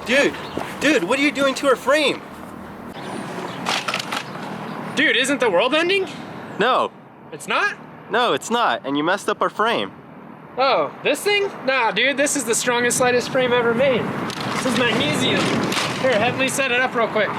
Dude, what are you doing to her frame? Dude, isn't the world ending? No. It's not? No, it's not, and you messed up our frame. Oh, this thing? Nah, dude, this is the strongest, lightest frame ever made. This is magnesium. Here, have me set it up real quick.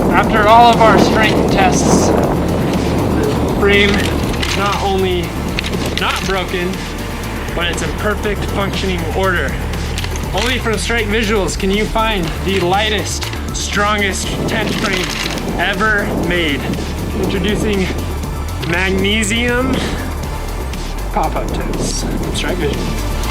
After all of our strength tests, the frame is not only not broken, but it's in perfect functioning order. Only from Strike Visuals can you find the lightest, strongest tent frame ever made. Introducing Magnesium pop-up tents from Strike Visuals.